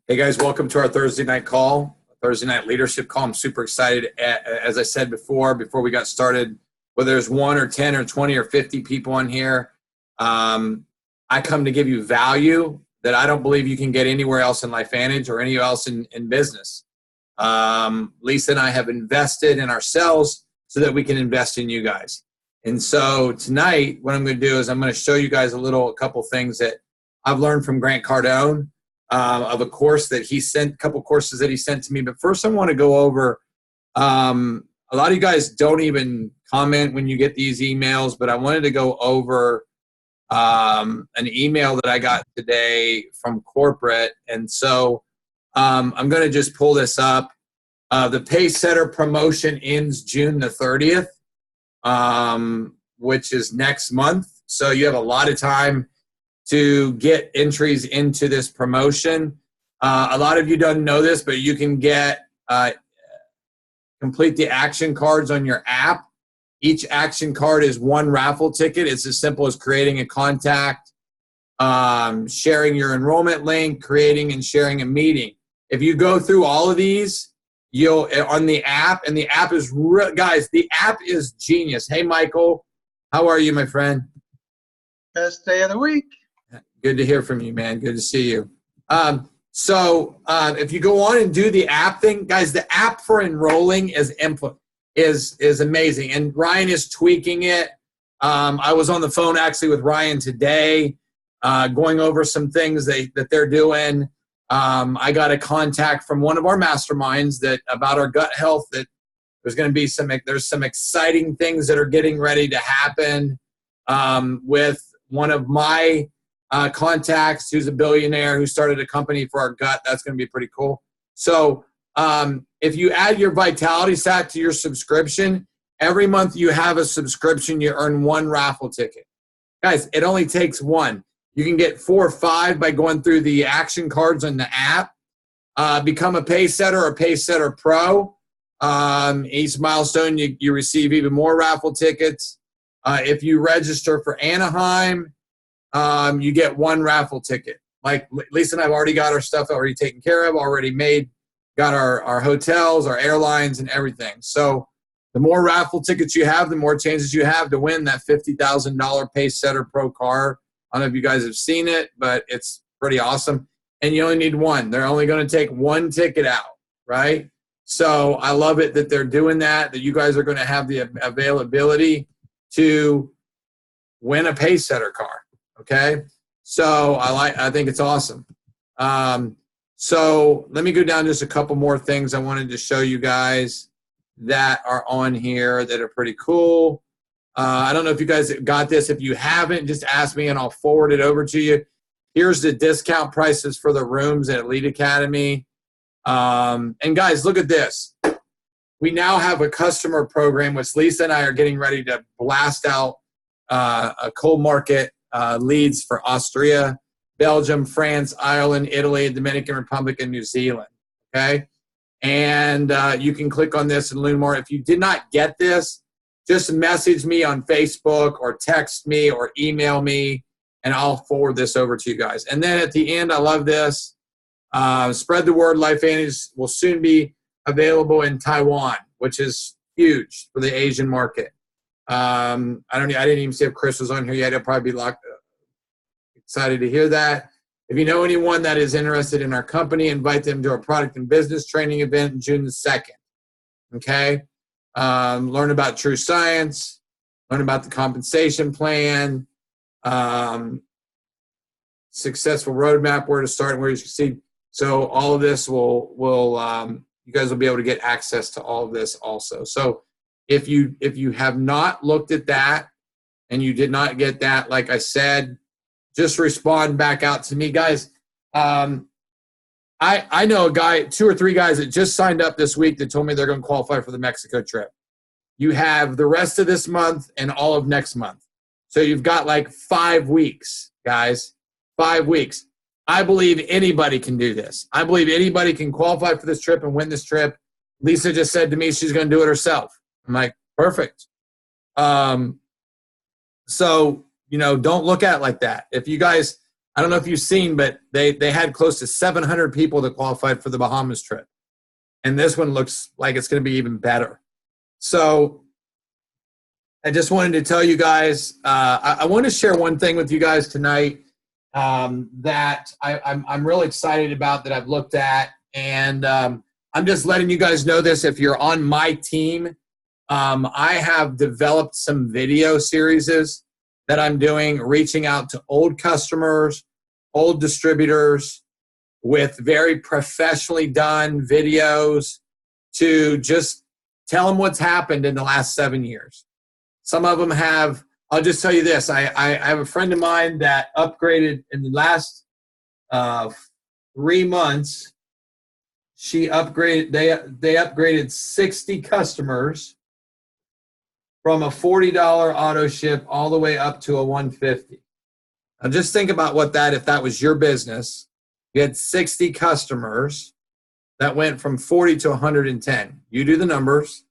Hey guys, welcome to our Thursday night call, Thursday night leadership call. I'm super excited. As I said before we got started, whether there's 1 or 10 or 20 or 50 people on here, I come to give you value that I don't believe you can get anywhere else in LifeVantage or anywhere else in business. Lisa and I have invested in ourselves so that we can invest in you guys. And so tonight, what I'm going to do is I'm going to show you guys a couple things that I've learned from Grant Cardone. Of a course that he sent, a couple courses that he sent to me. But first I want to go over, a lot of you guys don't even comment when you get these emails, but I wanted to go over an email that I got today from corporate. And so I'm going to just pull this up. The Pacesetter promotion ends June the 30th, which is next month. So you have a lot of time to get entries into this promotion. A lot of you don't know this, but you can get complete the action cards on your app. Each action card is one raffle ticket. It's as simple as creating a contact, sharing your enrollment link, creating and sharing a meeting. If you go through all of these, you'll on the app, and the app is guys, the app is genius. Hey, Michael, how are you, my friend? Best day of the week. Good to hear from you, man. Good to see you. If you go on and do the app thing, guys, the app for enrolling is amazing. And Ryan is tweaking it. I was on the phone actually with Ryan today, going over some things that they're doing. I got a contact from one of our masterminds about our gut health, that there's going to be there's some exciting things that are getting ready to happen with one of my contacts who's a billionaire who started a company for our gut. That's going to be pretty cool. So if you add your Vitality Stat to your subscription, every month you have a subscription, you earn one raffle ticket. Guys, it only takes one. You can get 4 or 5 by going through the action cards on the app. Become a Pacesetter or Pacesetter Pro. Each milestone, you receive even more raffle tickets. If you register for Anaheim, you get one raffle ticket. Like Lisa and I have already got our stuff already taken care of, already made, got our hotels, our airlines, and everything. So the more raffle tickets you have, the more chances you have to win that $50,000 Pacesetter Pro car. I don't know if you guys have seen it, but it's pretty awesome. And you only need one. They're only going to take one ticket out, right? So I love it that they're doing that you guys are going to have the availability to win a Pacesetter car. Okay, so I think it's awesome. So let me go down just a couple more things I wanted to show you guys that are on here that are pretty cool. I don't know if you guys got this. If you haven't, just ask me and I'll forward it over to you. Here's the discount prices for the rooms at Elite Academy. And guys, look at this. We now have a customer program, which Lisa and I are getting ready to blast out a cold market leads for Austria, Belgium, France, Ireland, Italy, Dominican Republic, and New Zealand. Okay, and you can click on this and learn more. If you did not get this, just message me on Facebook or text me or email me, and I'll forward this over to you guys. And then at the end, I love this. Spread the word. LifeVantage will soon be available in Taiwan, which is huge for the Asian market. I didn't even see if Chris was on here yet. He'll probably be excited to hear that. If you know anyone that is interested in our company, invite them to our product and business training event June the 2nd. Okay? Learn about True Science, learn about the compensation plan, successful roadmap, where to start and where you succeed. So all of this will you guys will be able to get access to all of this also. So if you have not looked at that and you did not get that, like I said, just respond back out to me, guys. I know a guy, 2 or 3 guys that just signed up this week that told me they're going to qualify for the Mexico trip. You have the rest of this month and all of next month. So you've got like 5 weeks, guys, 5 weeks. I believe anybody can do this. I believe anybody can qualify for this trip and win this trip. Lisa just said to me she's going to do it herself. I'm like, perfect. So, don't look at it like that. If you guys I don't know if you've seen, but they had close to 700 people that qualified for the Bahamas trip. And this one looks like it's going to be even better. So I just wanted to tell you guys, I want to share one thing with you guys tonight that I'm really excited about, that I've looked at. And I'm just letting you guys know this. If you're on my team, I have developed some video series that I'm doing, reaching out to old customers, old distributors with very professionally done videos to just tell them what's happened in the last 7 years. Some of them have, I'll just tell you this. I have a friend of mine that upgraded in the last 3 months. They upgraded 60 customers from a $40 auto ship all the way up to a $150. Now just think about what that, if that was your business, you had 60 customers that went from 40 to 110. You do the numbers,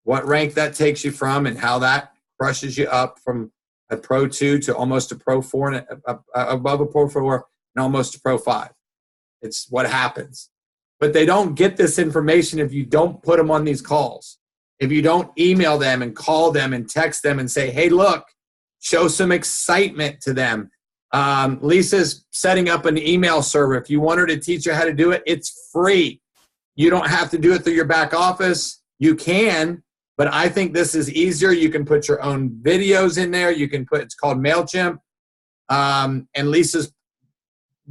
what rank that takes you from, and how that crushes you up from a Pro 2 to almost a Pro 4, and above a Pro 4 and almost a Pro 5. It's what happens. But they don't get this information if you don't put them on these calls. If you don't email them and call them and text them and say, hey, look, show some excitement to them. Lisa's setting up an email server. If you want her to teach you how to do it, it's free. You don't have to do it through your back office. You can, but I think this is easier. You can put your own videos in there. You can put, it's called MailChimp. And Lisa's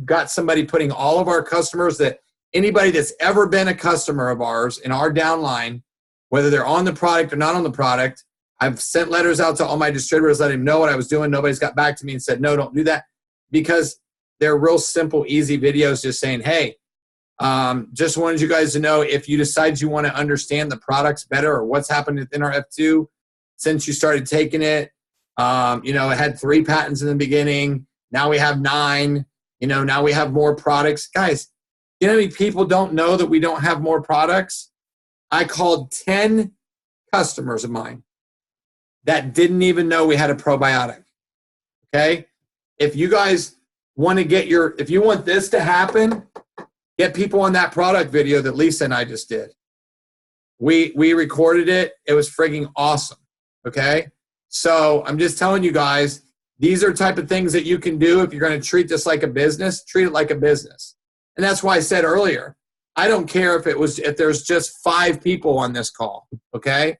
got somebody putting all of our customers, that anybody that's ever been a customer of ours in our downline, whether they're on the product or not on the product. I've sent letters out to all my distributors, letting them know what I was doing. Nobody's got back to me and said, no, don't do that, because they're real simple, easy videos just saying, hey, just wanted you guys to know, if you decide you want to understand the products better or what's happened within our F2 since you started taking it. It had 3 patents in the beginning. Now we have 9. Now we have more products. Guys, you know how many people don't know that we don't have more products? I called 10 customers of mine that didn't even know we had a probiotic. Okay? If you guys want to if you want this to happen, get people on that product video that Lisa and I just did. We recorded it. It was frigging awesome. Okay? So I'm just telling you guys, these are type of things that you can do if you're going to treat this like a business. Treat it like a business. And that's why I said earlier, I don't care if there's just 5 people on this call, okay?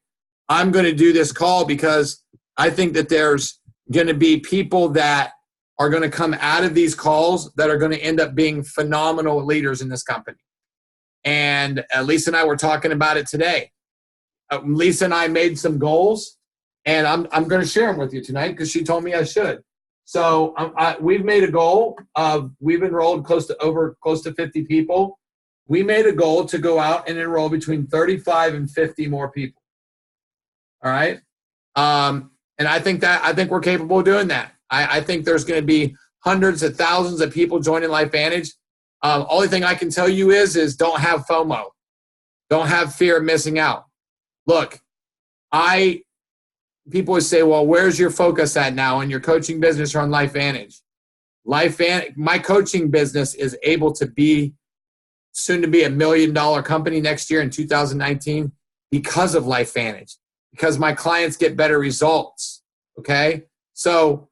I'm going to do this call because I think that there's going to be people that are going to come out of these calls that are going to end up being phenomenal leaders in this company. And Lisa and I were talking about it today. Lisa and I made some goals, and I'm going to share them with you tonight because she told me I should. So we've made a goal of, we've enrolled close to 50 people. We made a goal to go out and enroll between 35 and 50 more people. All right. And I think we're capable of doing that. I think there's going to be hundreds of thousands of people joining LifeVantage. Only thing I can tell you is don't have FOMO. Don't have fear of missing out. Look, people would say, well, where's your focus at now in your coaching business or on LifeVantage? My coaching business is able to be soon to be $1 million company next year in 2019 because of LifeVantage, because my clients get better results. Okay. So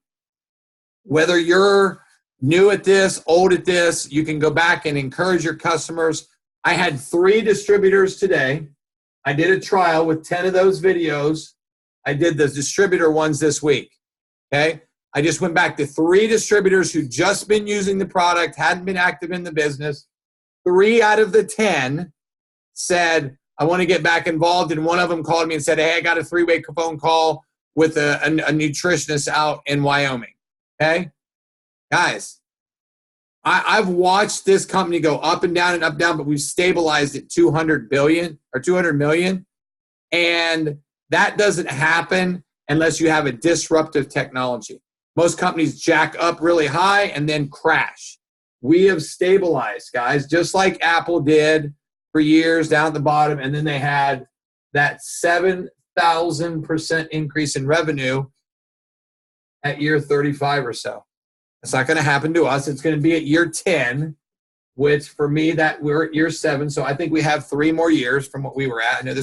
whether you're new at this, old at this, you can go back and encourage your customers. I had 3 distributors today. I did a trial with 10 of those videos. I did the distributor ones this week. Okay. I just went back to 3 distributors who just been using the product, hadn't been active in the business. 3 out of the 10 said, I want to get back involved. And one of them called me and said, hey, I got a 3-way phone call with a nutritionist out in Wyoming. Okay? Guys, I've watched this company go up and down, but we've stabilized at 200 billion or 200 million. And that doesn't happen unless you have a disruptive technology. Most companies jack up really high and then crash. We have stabilized, guys, just like Apple did for years down at the bottom, and then they had that 7,000% increase in revenue at year 35 or so. It's not going to happen to us. It's going to be at year 10, which for me, that we're at year 7. So I think we have 3 more years from what we were at. I know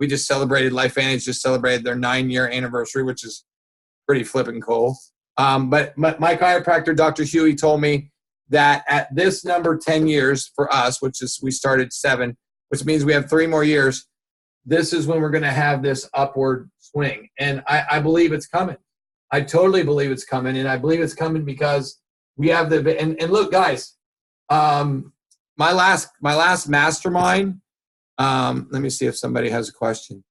we just celebrated, LifeVantage just celebrated their 9-year anniversary, which is pretty flipping cool. But my chiropractor, Dr. Huey, told me that at this number, 10 years for us, which is we started 7, which means we have 3 more years, this is when we're going to have this upward swing. And I believe it's coming. I totally believe it's coming. And I believe it's coming because we have and look, guys, my last mastermind, let me see if somebody has a question.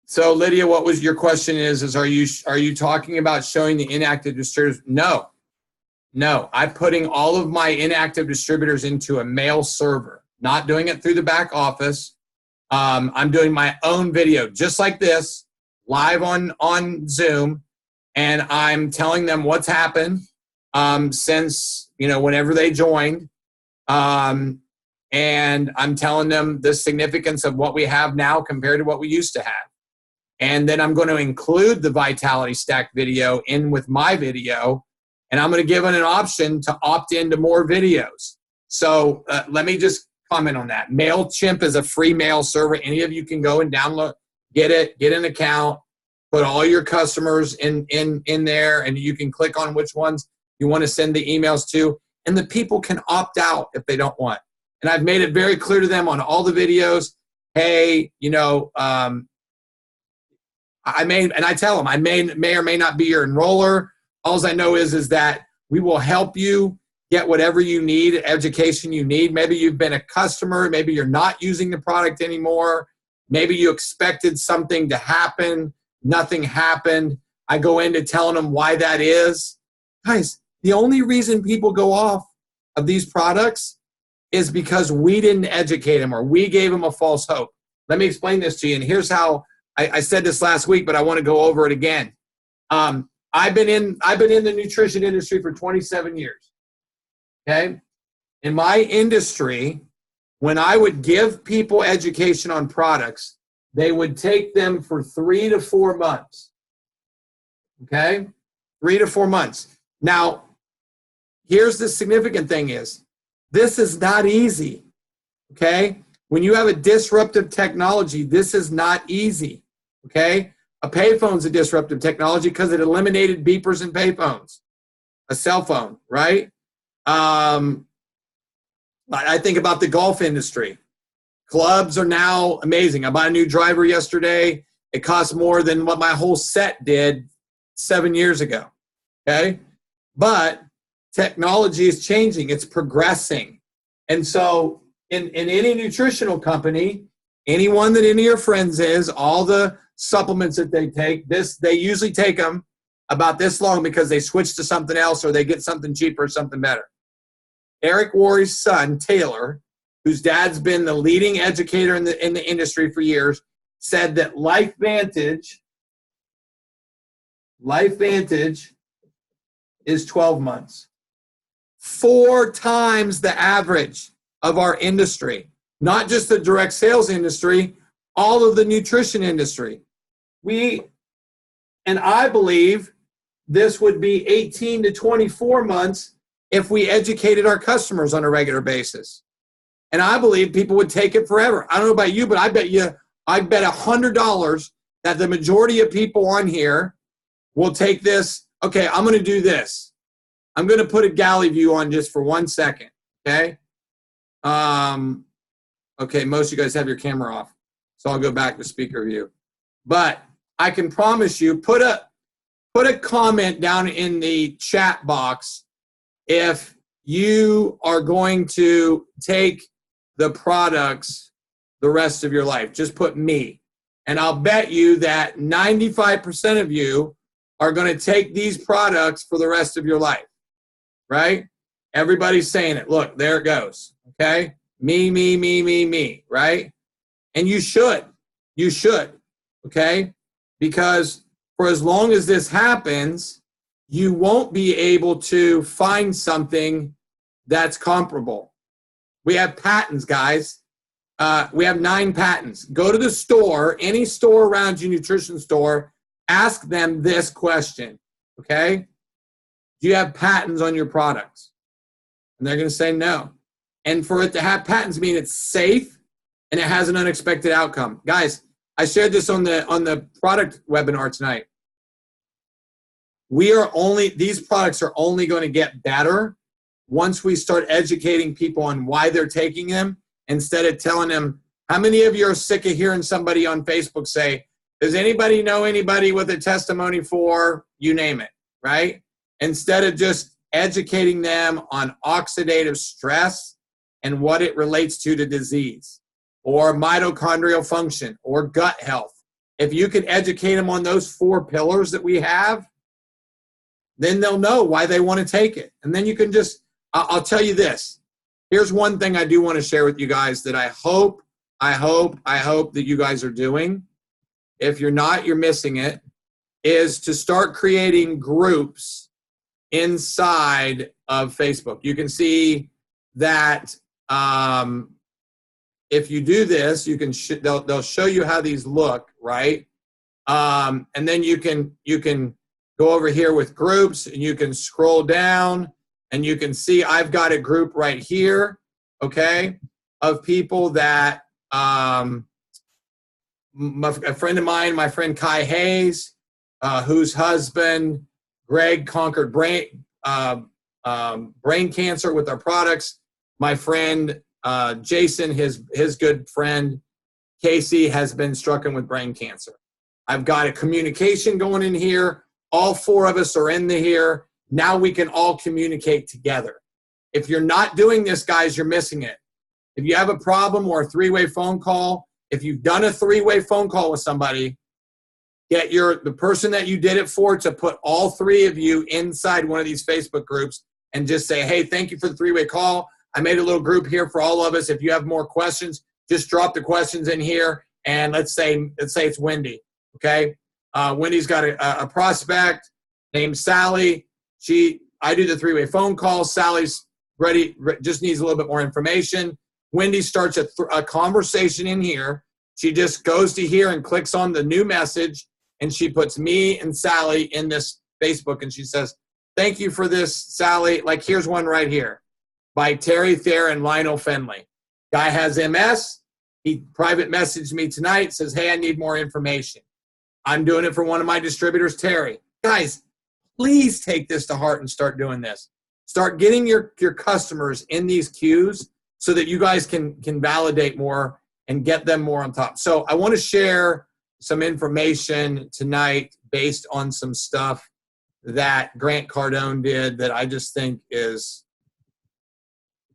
So Lydia, what was your question is are you talking about showing the inactive distributors? No, I'm putting all of my inactive distributors into a mail server, not doing it through the back office. I'm doing my own video just like this, live on Zoom, and I'm telling them what's happened since, whenever they joined. And I'm telling them the significance of what we have now compared to what we used to have. And then I'm going to include the Vitality Stack video in with my video, and I'm going to give it an option to opt into more videos. So let me just comment on that. MailChimp is a free mail server. Any of you can go and download, get an account, put all your customers in there, and you can click on which ones you want to send the emails to, and the people can opt out if they don't want. And I've made it very clear to them on all the videos, hey, I tell them I may or may not be your enroller. All I know is that we will help you get whatever you need, education you need. Maybe you've been a customer. Maybe you're not using the product anymore. Maybe you expected something to happen. Nothing happened. I go into telling them why that is. Guys, the only reason people go off of these products is because we didn't educate them or we gave them a false hope. Let me explain this to you. And here's how I said this last week, but I want to go over it again. I've been in the nutrition industry for 27 years. Okay? In my industry, when I would give people education on products, they would take them for 3 to 4 months. Okay? 3 to 4 months. Now, here's the significant thing is, this is not easy. Okay? When you have a disruptive technology, this is not easy. Okay? A payphone's a disruptive technology because it eliminated beepers and payphones. A cell phone, right? I think about the golf industry. Clubs are now amazing. I bought a new driver yesterday. It costs more than what my whole set did 7 years ago. Okay? But technology is changing. It's progressing. And so in any nutritional company, anyone that any of your friends is, all the supplements that they take, they usually take them about this long because they switch to something else or they get something cheaper or something better. Eric Worre's son, Taylor, whose dad's been the leading educator in the industry for years, said that LifeVantage is 12 months. 4 times the average of our industry. Not just the direct sales industry, all of the nutrition industry. And I believe this would be 18 to 24 months if we educated our customers on a regular basis. And I believe people would take it forever. I don't know about you, but I bet $100 that the majority of people on here will take this. Okay, I'm going to do this. I'm going to put a galley view on just for 1 second. Okay. Okay, most of you guys have your camera off, so I'll go back to speaker view. But I can promise you, put a comment down in the chat box if you are going to take the products the rest of your life. Just put me. And I'll bet you that 95% of you are going to take these products for the rest of your life, right? Everybody's saying it. Look, there it goes, okay? Me, right? And you should, okay? Because for as long as this happens, you won't be able to find something that's comparable. We have patents, guys. We have 9 patents. Go to the store, any store around you, nutrition store, ask them this question, okay? Do you have patents on your products? And they're going to say no. And for it to have patents mean it's safe and it has an unexpected outcome. Guys, I shared this on the product webinar tonight. These products are only going to get better once we start educating people on why they're taking them, instead of telling them. How many of you are sick of hearing somebody on Facebook say, does anybody know anybody with a testimony for, you name it, right? Instead of just educating them on oxidative stress and what it relates to disease or mitochondrial function or gut health. If you can educate them on those 4 pillars that we have, then they'll know why they want to take it. And then you can just, I'll tell you this. Here's one thing I do want to share with you guys that I hope that you guys are doing. If you're not, you're missing it, is to start creating groups inside of Facebook. You can see that if you do this, you can they'll show you how these look, right? And then you can go over here with groups, and you can scroll down, and you can see I've got a group right here, okay, of people that a friend of mine, my friend Kai Hayes, whose husband Greg conquered brain cancer with our products. My friend Jason, his good friend Casey, has been stricken with brain cancer. I've got a communication going in here. All 4 of us are in here. Now we can all communicate together. If you're not doing this, guys, you're missing it. If you have a problem or a 3-way phone call, if you've done a 3-way phone call with somebody, get the person that you did it for to put all 3 of you inside one of these Facebook groups and just say, hey, thank you for the 3-way call. I made a little group here for all of us. If you have more questions, just drop the questions in here. And let's say it's Wendy, okay? Wendy's got a prospect named Sally. I do the 3-way phone call. Sally's ready, just needs a little bit more information. Wendy starts a conversation in here. She just goes to here and clicks on the new message, and she puts me and Sally in this Facebook, and she says, thank you for this, Sally. Like, here's one right here by Terry Thayer and Lionel Finley. Guy has MS. He private messaged me tonight, says, hey, I need more information. I'm doing it for one of my distributors, Terry. Guys, please take this to heart and start doing this. Start getting your customers in these queues so that you guys can validate more and get them more on top. So I want to share some information tonight based on some stuff that Grant Cardone did that I just think is,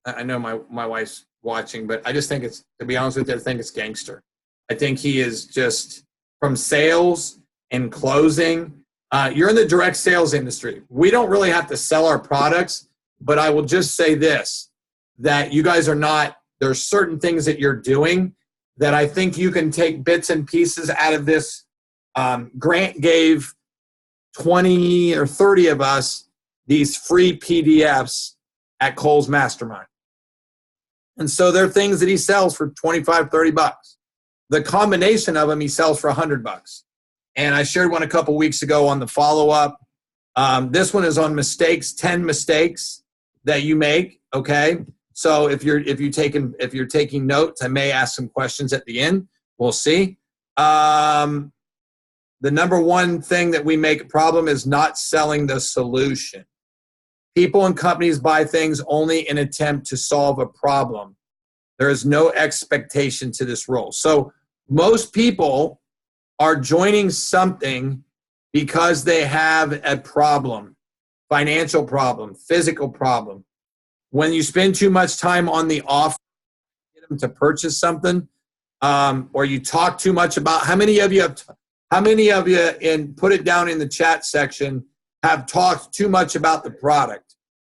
I know my wife's watching, but I just think it's, to be honest with you, I think it's gangster. I think he is just, from sales and closing, you're in the direct sales industry. We don't really have to sell our products, but I will just say this, that you guys are not, there's certain things that you're doing that I think you can take bits and pieces out of this. Grant gave 20 or 30 of us these free PDFs at Cole's Mastermind. And so they're things that he sells for 25, 30 bucks. The combination of them he sells for $100. And I shared one a couple weeks ago on the follow-up. This one is on mistakes, 10 mistakes that you make, okay? So if you're taking notes, I may ask some questions at the end. We'll see. The number one thing that we make a problem is not selling the solution. People and companies buy things only in an attempt to solve a problem. There is no expectation to this role. So most people are joining something because they have a problem, financial problem, physical problem. When you spend too much time on the offer, get them to purchase something, or you talk too much about, how many of you, and put it down in the chat section, have talked too much about the product?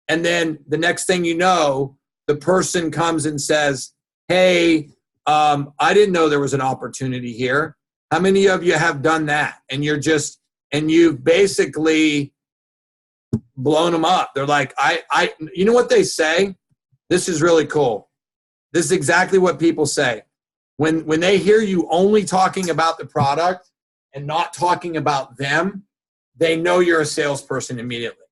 And then the next thing you know, the person comes and says, hey, I didn't know there was an opportunity here. How many of you have done that? And you've basically blown them up. They're like, you know what they say? This is really cool. This is exactly what people say. When they hear you only talking about the product and not talking about them, they know you're a salesperson immediately.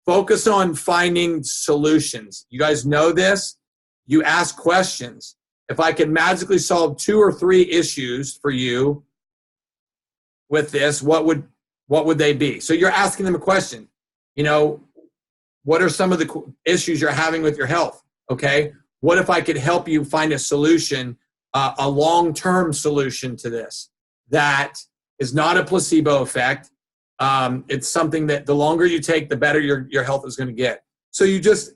Focus on finding solutions. You guys know this. You ask questions. If I could magically solve 2 or 3 issues for you with this, what would they be? So you're asking them a question. You know, what are some of the issues you're having with your health? Okay. What if I could help you find a solution, a long-term solution to this that is not a placebo effect? It's something that the longer you take, the better your health is going to get. So you just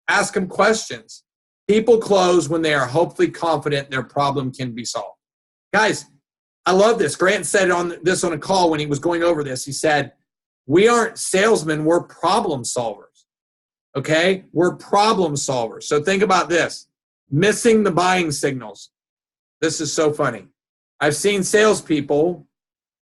ask them questions. People close when they are hopefully confident their problem can be solved. Guys, I love this. Grant said on a call when he was going over this. He said, we aren't salesmen, we're problem solvers. Okay? We're problem solvers. So think about this. Missing the buying signals. This is so funny. I've seen salespeople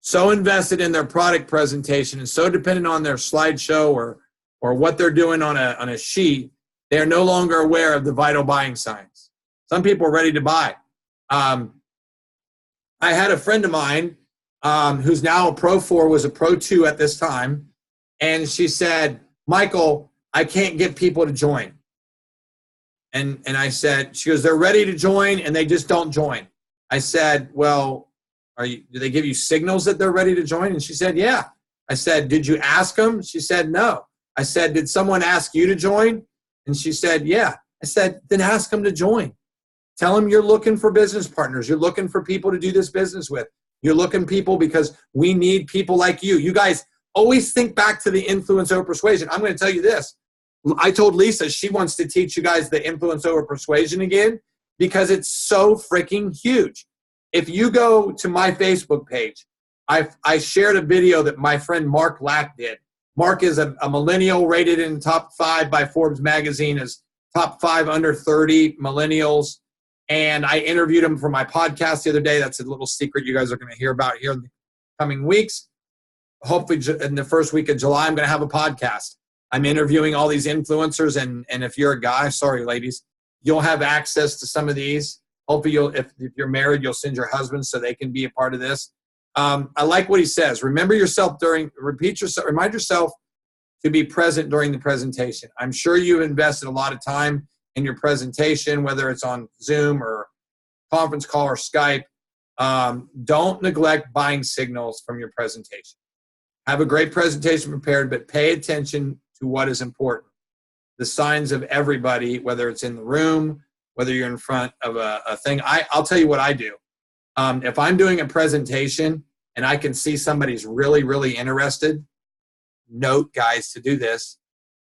so invested in their product presentation and so dependent on their slideshow or what they're doing on a sheet, they are no longer aware of the vital buying signs. Some people are ready to buy. I had a friend of mine who's now a Pro 4, was a Pro 2 at this time, and she said, Michael, I can't get people to join. And I said, she goes, they're ready to join and they just don't join. I said, well, do they give you signals that they're ready to join? And she said, yeah. I said, did you ask them? She said, no. I said, did someone ask you to join? And she said, yeah. I said, then ask them to join. Tell them you're looking for business partners. You're looking for people to do this business with. You're looking people because we need people like you. You guys always think back to the influence over persuasion. I'm going to tell you this. I told Lisa she wants to teach you guys the influence over persuasion again because it's so freaking huge. If you go to my Facebook page, I shared a video that my friend Mark Lack did. Mark is a millennial rated in top 5 by Forbes magazine as top 5 under 30 millennials. And I interviewed him for my podcast the other day. That's a little secret you guys are going to hear about here in the coming weeks. Hopefully in the first week of July, I'm going to have a podcast. I'm interviewing all these influencers. And if you're a guy, sorry, ladies, you'll have access to some of these. Hopefully if you're married, you'll send your husband so they can be a part of this. I like what he says. Remind yourself to be present during the presentation. I'm sure you've invested a lot of time in your presentation, whether it's on Zoom or conference call or Skype. Don't neglect buying signals from your presentation. Have a great presentation prepared, but pay attention to what is important. The signs of everybody, whether it's in the room, whether you're in front of a thing. I'll tell you what I do. If I'm doing a presentation and I can see somebody's really, really interested, note, guys, to do this.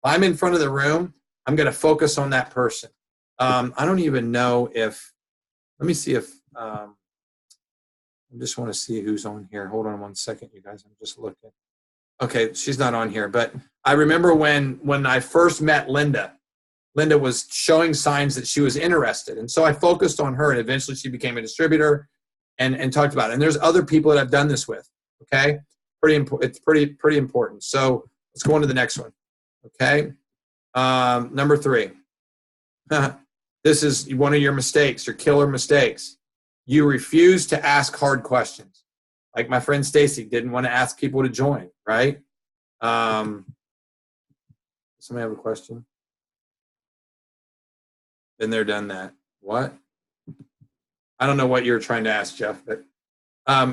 If I'm in front of the room, I'm going to focus on that person. I don't even know if, let me see if, I just want to see who's on here. Hold on one second, you guys. I'm just looking. Okay, she's not on here. But I remember when I first met Linda, Linda was showing signs that she was interested. And so I focused on her, and eventually she became a distributor and talked about it. And there's other people that I've done this with, okay? It's pretty important. So let's go on to the next one, okay? Number 3. This is one of your mistakes, your killer mistakes. You refuse to ask hard questions. Like my friend Stacy didn't want to ask people to join, right? Somebody have a question? Then they're done that. What? I don't know what you're trying to ask, Jeff, but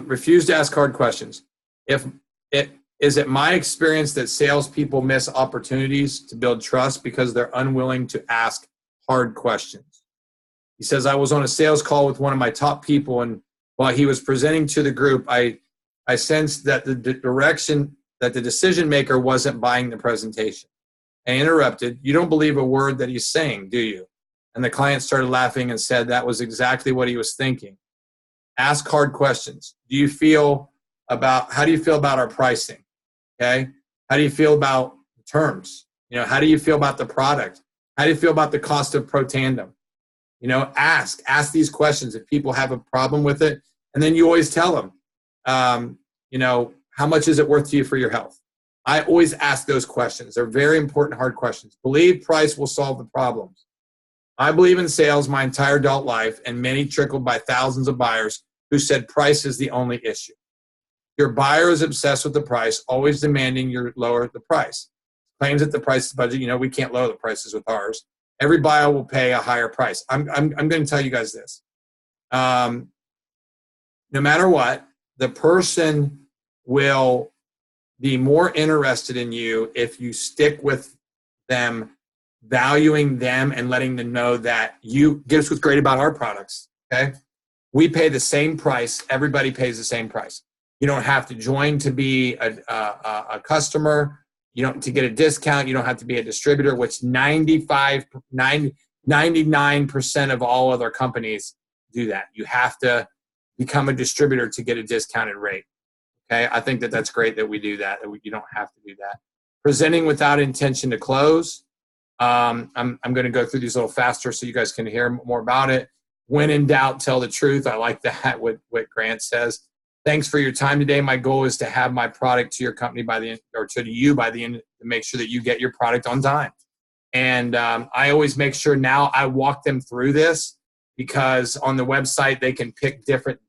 refuse to ask hard questions. Is it my experience that salespeople miss opportunities to build trust because they're unwilling to ask hard questions? He says, I was on a sales call with one of my top people, and while he was presenting to the group, I sensed that the decision maker wasn't buying the presentation. I interrupted, you don't believe a word that he's saying, do you? And the client started laughing and said that was exactly what he was thinking. Ask hard questions. How do you feel about our pricing? Okay. How do you feel about the terms? How do you feel about the product? How do you feel about the cost of Protandim? Ask these questions if people have a problem with it. And then you always tell them, how much is it worth to you for your health? I always ask those questions. They're very important, hard questions. Believe price will solve the problems. I believe in sales my entire adult life, and many trickled by thousands of buyers who said price is the only issue. Your buyer is obsessed with the price, always demanding you lower the price. Claims that the price is budget. You know, we can't lower the prices with ours. Every buyer will pay a higher price. I'm going to tell you guys this. No matter what, the person will be more interested in you if you stick with them, valuing them and letting them know that you. Guess what's great about our products, okay? We pay the same price. Everybody pays the same price. You don't have to join to be a customer. You don't to get a discount. You don't have to be a distributor, which 99% of all other companies do that. You have to become a distributor to get a discounted rate. Okay, I think that that's great that we do that. You don't have to do that. Presenting without intention to close. I'm going to go through these a little faster so you guys can hear more about it. When in doubt, tell the truth. I like that. What Grant says. Thanks for your time today. My goal is to have my product to your company by the end, or to you by the end, to make sure that you get your product on time. And I always make sure now I walk them through this, because on the website they can pick different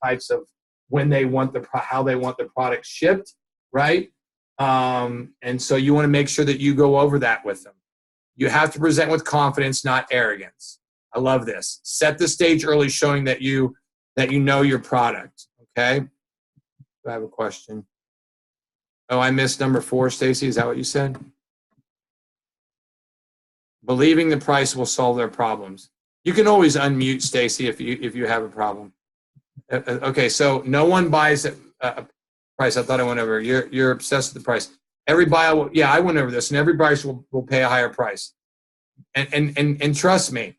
types of when they want how they want the product shipped, right? And so you want to make sure that you go over that with them. You have to present with confidence, not arrogance. I love this. Set the stage early, showing that you know your product. Okay. I have a question. Oh, I missed number 4, Stacy. Is that what you said? Believing the price will solve their problems. You can always unmute, Stacy, if you have a problem. Okay, so no one buys a price. I thought I went over. You're obsessed with the price. Every buyer will, yeah, I went over this, and every buyer will pay a higher price. And trust me,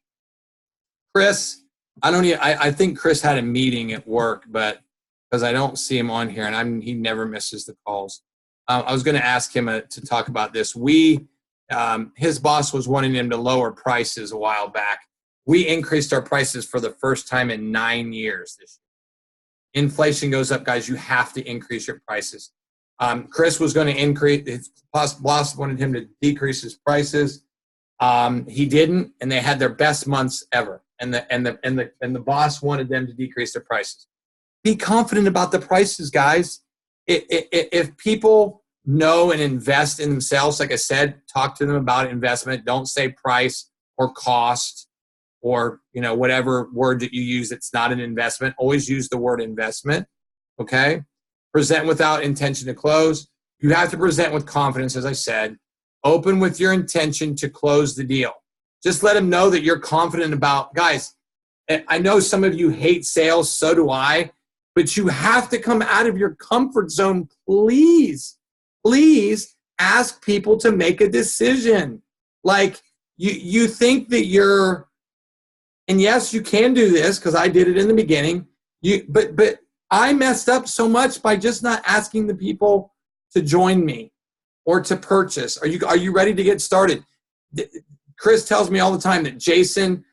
Chris, I think Chris had a meeting at work, but because I don't see him on here, and he never misses the calls. I was going to ask him to talk about this. His boss was wanting him to lower prices a while back. We increased our prices for the first time in 9 years this year. Inflation goes up, guys. You have to increase your prices. Chris was going to increase. His boss wanted him to decrease his prices. He didn't, and they had their best months ever. And the boss wanted them to decrease their prices. Be confident about the prices, guys. If people know and invest in themselves, like I said, talk to them about investment. Don't say price or cost or whatever word that you use. It's not an investment. Always use the word investment. Okay. Present without intention to close. You have to present with confidence, as I said. Open with your intention to close the deal. Just let them know that you're confident about, guys. I know some of you hate sales, so do I, but you have to come out of your comfort zone. Please ask people to make a decision. Like you think that you're, and yes, you can do this because I did it in the beginning. But I messed up so much by just not asking the people to join me or to purchase. Are you ready to get started? Chris tells me all the time that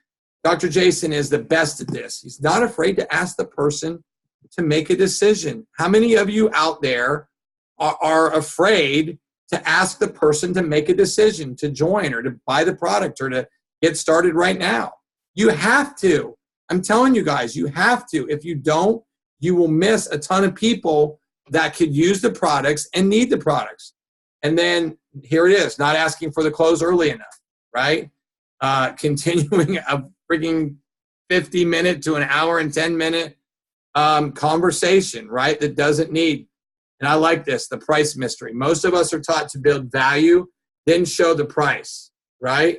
Dr. Jason is the best at this. He's not afraid to ask the person to make a decision. How many of you out there are afraid to ask the person to make a decision, to join or to buy the product or to get started right now? You have to. I'm telling you guys, you have to. If you don't, you will miss a ton of people that could use the products and need the products. And then here it is, not asking for the close early enough, right? Continuing a freaking 50-minute to an hour and 10-minute conversation, right? That doesn't need. And I like this, the price mystery. Most of us are taught to build value, then show the price, right?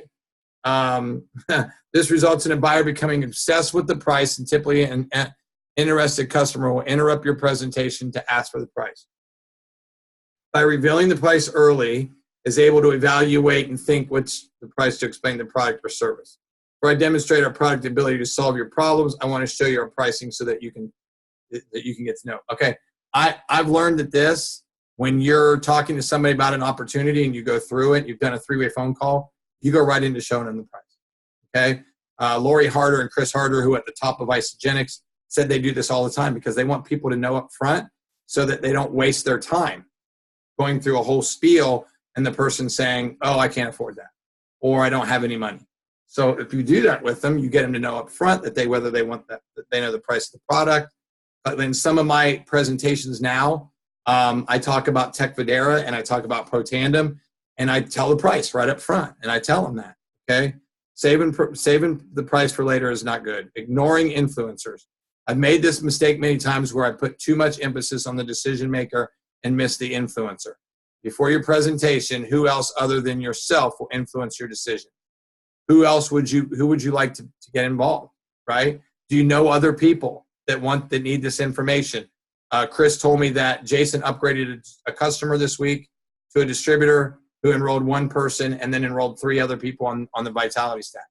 This results in a buyer becoming obsessed with the price, and typically an interested customer will interrupt your presentation to ask for the price. By revealing the price early, is able to evaluate and think what's the price to explain the product or service. Before I demonstrate our product ability to solve your problems, I want to show you our pricing so that you can get to know. Okay, I've learned that this, when you're talking to somebody about an opportunity and you go through it, you've done a 3-way phone call, you go right into showing them the price. Okay, Lori Harder and Chris Harder, who at the top of Isagenix, said they do this all the time because they want people to know up front so that they don't waste their time going through a whole spiel and the person saying, oh, I can't afford that, or I don't have any money. So if you do that with them, you get them to know up front that whether they want that they know the price of the product, But in some of my presentations now, I talk about Tecfidera and I talk about Protandim, and I tell the price right up front, and I tell them that, okay? Saving the price for later is not good. Ignoring influencers. I've made this mistake many times where I put too much emphasis on the decision maker and miss the influencer. Before your presentation, who else other than yourself will influence your decision? Who would you like to get involved, right? Do you know other people that need this information? Chris told me that Jason upgraded a customer this week to a distributor who enrolled one person and then enrolled 3 other people on the Vitality stack.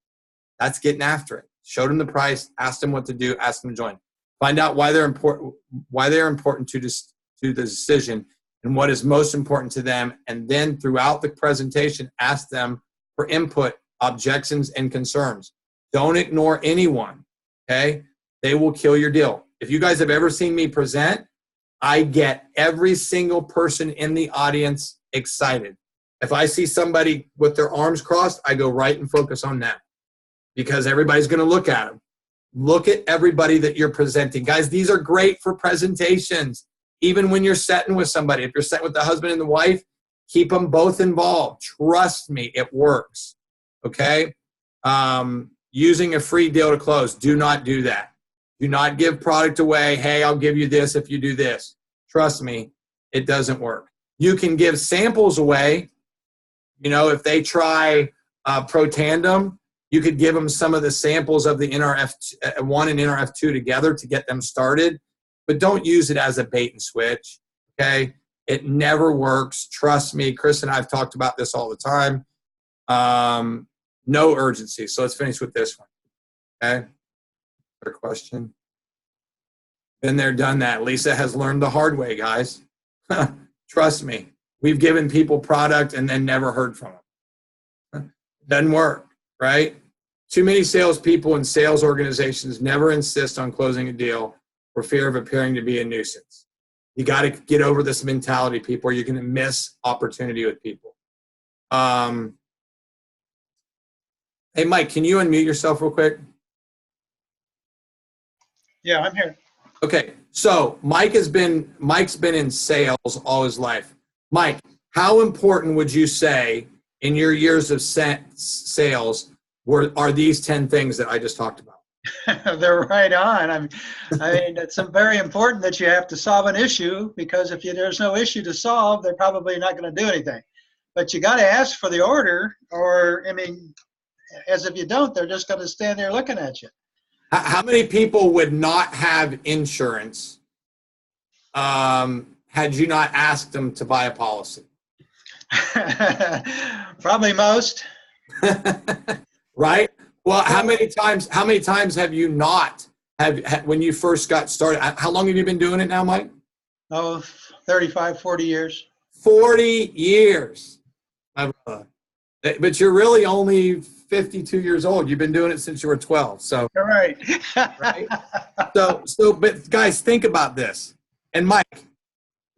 That's getting after it. Showed them the price, asked them what to do, asked them to join. Find out why they're important to the decision and what is most important to them, and then throughout the presentation, ask them for input, objections, and concerns. Don't ignore anyone, okay? They will kill your deal. If you guys have ever seen me present, I get every single person in the audience excited. If I see somebody with their arms crossed, I go right and focus on them because everybody's going to look at them. Look at everybody that you're presenting. Guys, these are great for presentations. Even when you're setting with somebody, if you're setting with the husband and the wife, keep them both involved. Trust me, it works, okay? Using a free deal to close, do not do that. Do not give product away. Hey, I'll give you this if you do this. Trust me, it doesn't work. You can give samples away. You know, if they try Protandim, you could give them some of the samples of the NRF1 and NRF2 together to get them started, but don't use it as a bait and switch, okay? It never works. Trust me, Chris and I have talked about this all the time. No urgency. So let's finish with this one, okay? Other question? Been there, done that. Lisa has learned the hard way, guys. Trust me. We've given people product and then never heard from them. Doesn't work, right? Too many salespeople and sales organizations never insist on closing a deal for fear of appearing to be a nuisance. You got to get over this mentality, people, or you're going to miss opportunity with people. Hey, Mike, can you unmute yourself real quick? Yeah, I'm here. Okay, so Mike's been in sales all his life. Mike, how important would you say in your years of sales are these 10 things that I just talked about? They're right on. I mean, it's very important that you have to solve an issue, because if there's no issue to solve, they're probably not going to do anything. But you got to ask for the order, or, I mean, as if you don't, they're just going to stand there looking at you. How many people would not have insurance had you not asked them to buy a policy? Probably most. Right? Well, how many times have you not when you first got started? How long have you been doing it now, Mike? Oh, 35, 40 years. 40 years. But you're really only 52 years old. You've been doing it since you were 12. So, you're right. Right? But guys, think about this. And Mike,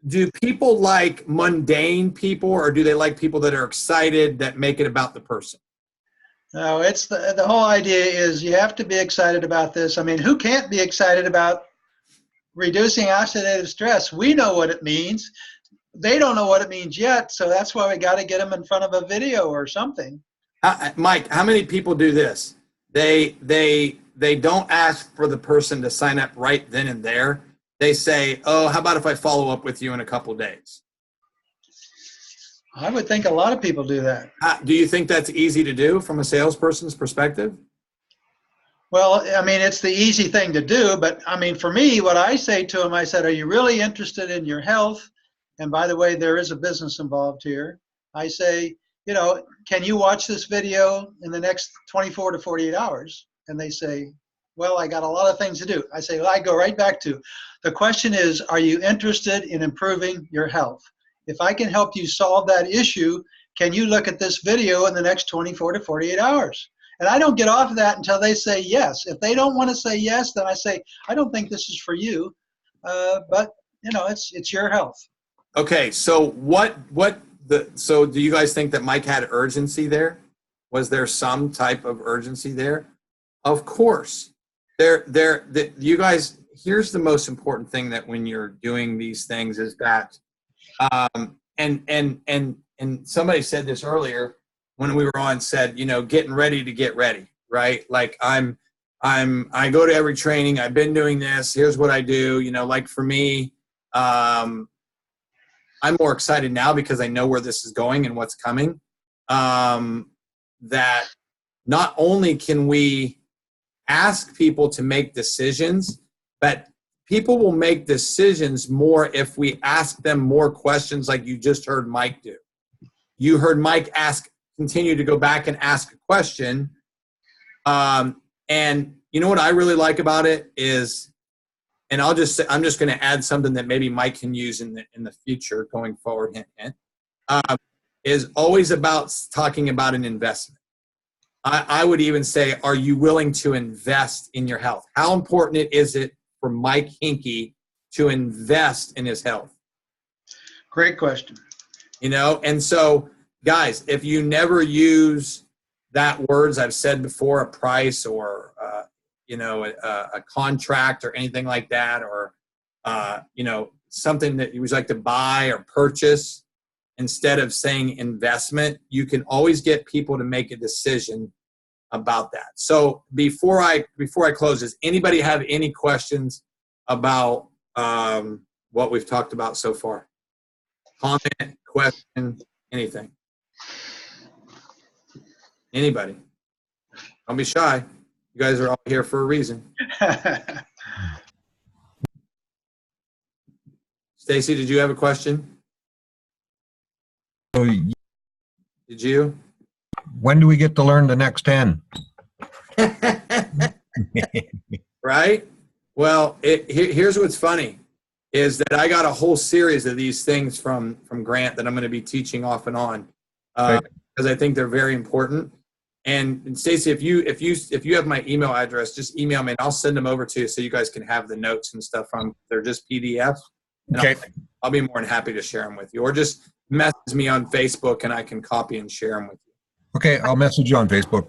do people like mundane people, or do they like people that are excited, that make it about the person? No, it's the whole idea is you have to be excited about this. I mean, who can't be excited about reducing oxidative stress? We know what it means. They don't know what it means yet, so that's why we got to get them in front of a video or something. Mike, how many people do this? They don't ask for the person to sign up right then and there. They say, oh, how about if I follow up with you in a couple of days? I would think a lot of people do that. Do you think that's easy to do from a salesperson's perspective? Well, I mean, it's the easy thing to do, but I mean, for me, what I say to them, I said, are you really interested in your health? And by the way, there is a business involved here. I say, you know, can you watch this video in the next 24 to 48 hours? And they say, well, I got a lot of things to do. I say, well, I go right back to, the question is, are you interested in improving your health? If I can help you solve that issue, can you look at this video in the next 24 to 48 hours? And I don't get off of that until they say yes. If they don't want to say yes, then I say, I don't think this is for you, but you know, it's your health. Okay, so so do you guys think that Mike had urgency there? Was there some type of urgency there? Of course. You guys, here's the most important thing that when you're doing these things is that, and somebody said this earlier when we were on, said, you know, getting ready to get ready, right? Like I go to every training. I've been doing this. Here's what I do. You know, like for me, I'm more excited now because I know where this is going and what's coming. That not only can we ask people to make decisions, but people will make decisions more if we ask them more questions, like you just heard Mike do. You heard Mike continue to go back and ask a question. And you know what I really like about it is, and I'm just going to add something that maybe Mike can use in the future going forward, is always about talking about an investment. I would even say, are you willing to invest in your health? How important is it for Mike Hinkey to invest in his health? Great question. You know, and so guys, if you never use that words I've said before, a price or, you know, a contract or anything like that, or, you know, something that you would like to buy or purchase, instead of saying investment, you can always get people to make a decision about that. So before I close, does anybody have any questions about what we've talked about so far? Comment, question, anything? Anybody? Don't be shy. You guys are all here for a reason. Stacy, did you have a question? Did you? When do we get to learn the next 10? Right? Well, here's what's funny, is that I got a whole series of these things from Grant that I'm going to be teaching off and on, because I think they're very important. And Stacy, if you have my email address, just email me and I'll send them over to you so you guys can have the notes and stuff from. They're just PDFs. Okay. I'll be more than happy to share them with you, or just message me on Facebook and I can copy and share them with you. Okay, I'll message you on Facebook.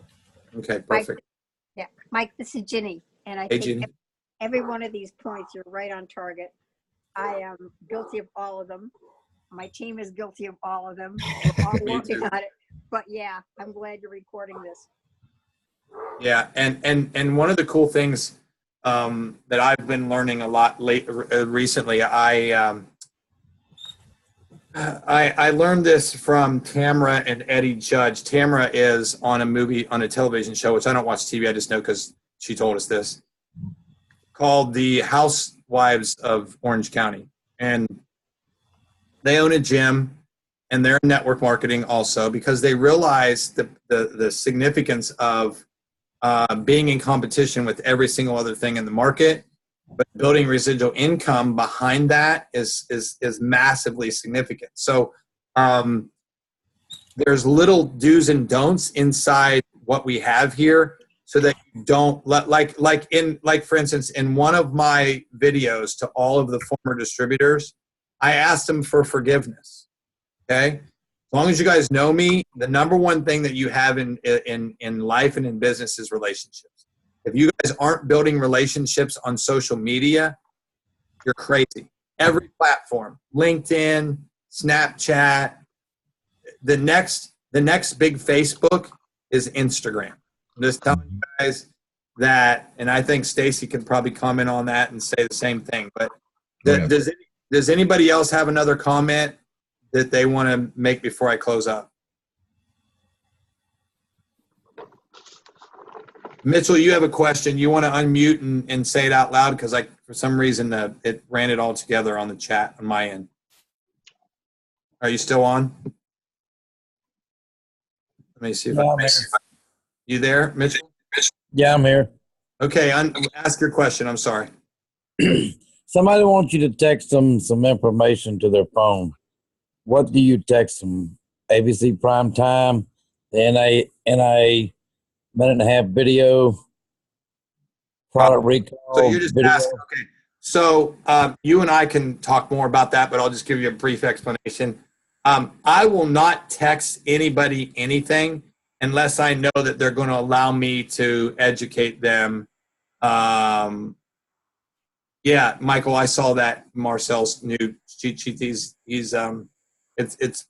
Okay, perfect. Mike, this is Ginny, and I Hey, think Ginny. every one of these points, you're right on target. I am guilty of all of them. My team is guilty of all of them. We're all working on it. But yeah, I'm glad you're recording this. Yeah, and one of the cool things that I've been learning a lot recently, I learned this from Tamara and Eddie Judge. Tamara is on a television show, which I don't watch TV, I just know because she told us this, called The Housewives of Orange County. And they own a gym, and they're in network marketing also, because they realize the significance of being in competition with every single other thing in the market. But building residual income behind that is massively significant. So there's little do's and don'ts inside what we have here, so that you don't like for instance, in one of my videos to all of the former distributors, I asked them for forgiveness. Okay, as long as you guys know me, the number one thing that you have in life and in business is relationships. If you guys aren't building relationships on social media, you're crazy. Every platform, LinkedIn, Snapchat, the next big Facebook is Instagram. I'm just telling you guys that, and I think Stacy can probably comment on that and say the same thing. But does anybody else have another comment that they want to make before I close up? Mitchell, you have a question. You want to unmute and say it out loud, because for some reason it ran it all together on the chat on my end. Are you still on? Let me see if you there, Mitchell? Yeah, I'm here. Okay, ask your question. I'm sorry. Somebody wants you to text them some information to their phone. What do you text them? ABC Prime Time, the NA minute and a half video, product recall. So you're just asking. Okay. So you and I can talk more about that, but I'll just give you a brief explanation. I will not text anybody anything unless I know that they're going to allow me to educate them Yeah, Michael, I saw that Marcel's new cheat sheet. It's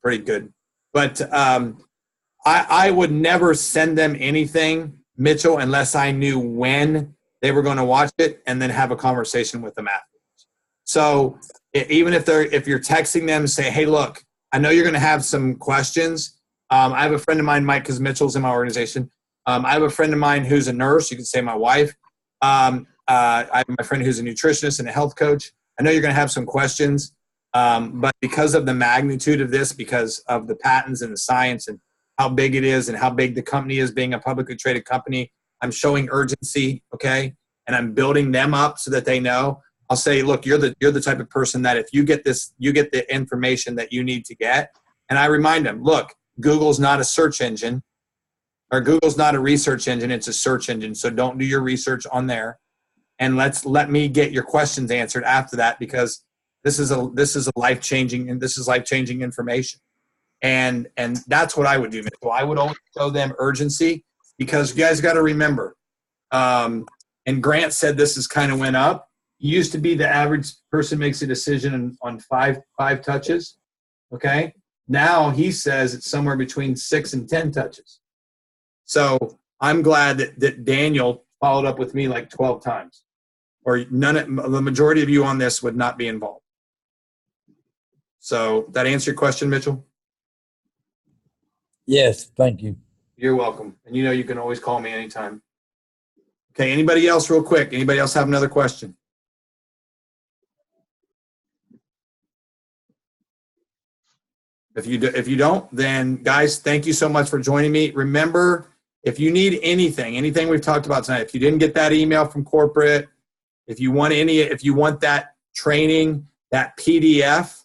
pretty good. But I would never send them anything, Mitchell, unless I knew when they were going to watch it and then have a conversation with them afterwards. So even if you're texting them, say, hey, look, I know you're going to have some questions. I have a friend of mine, Mike, because Mitchell's in my organization. I have a friend of mine who's a nurse. You could say my wife. I have my friend who's a nutritionist and a health coach. I know you're going to have some questions, but because of the magnitude of this, because of the patents and the science and how big it is and how big the company is being a publicly traded company, I'm showing urgency, okay? And I'm building them up so that they know. I'll say, look, you're the type of person that if you get this, you get the information that you need to get. And I remind them, look, Google's not a search engine, or Google's not a research engine, it's a search engine. So don't do your research on there. And let me get your questions answered after that, because this is life-changing information. And that's what I would do. So I would always show them urgency, because you guys got to remember, and Grant said this is kind of went up. It used to be the average person makes a decision on five touches. Okay. Now he says it's somewhere between 6 and 10 touches. So I'm glad that Daniel followed up with me like 12 times, or the majority of you on this would not be involved. So that answer your question, Mitchell? Yes, thank you. You're welcome. And you can always call me anytime. Okay, anybody else real quick? Anybody else have another question? If you don't, then guys, thank you so much for joining me. Remember, if you need anything we've talked about tonight, if you didn't get that email from corporate, if you want that training, that PDF,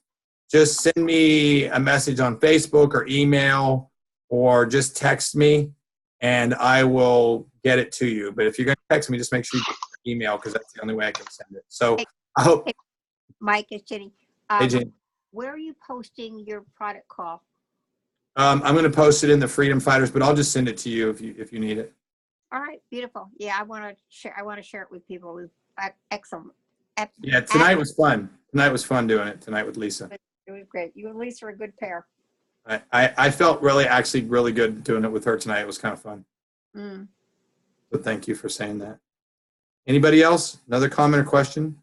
just send me a message on Facebook or email, or just text me and I will get it to you. But if you're going to text me, just make sure you get the email, because that's the only way I can send it. So I hope. Hey, Mike, it's Jenny. Hey, Jane. Where are you posting your product call? I'm going to post it in the Freedom Fighters, but I'll just send it to you if you need it. All right, beautiful. Yeah, I want to share it with people. It was excellent. Yeah, tonight was fun. Tonight was fun doing it tonight with Lisa. It was great. You and Lisa are a good pair. I felt really good doing it with her tonight. It was kind of fun. So thank you for saying that. Anybody else? Another comment or question?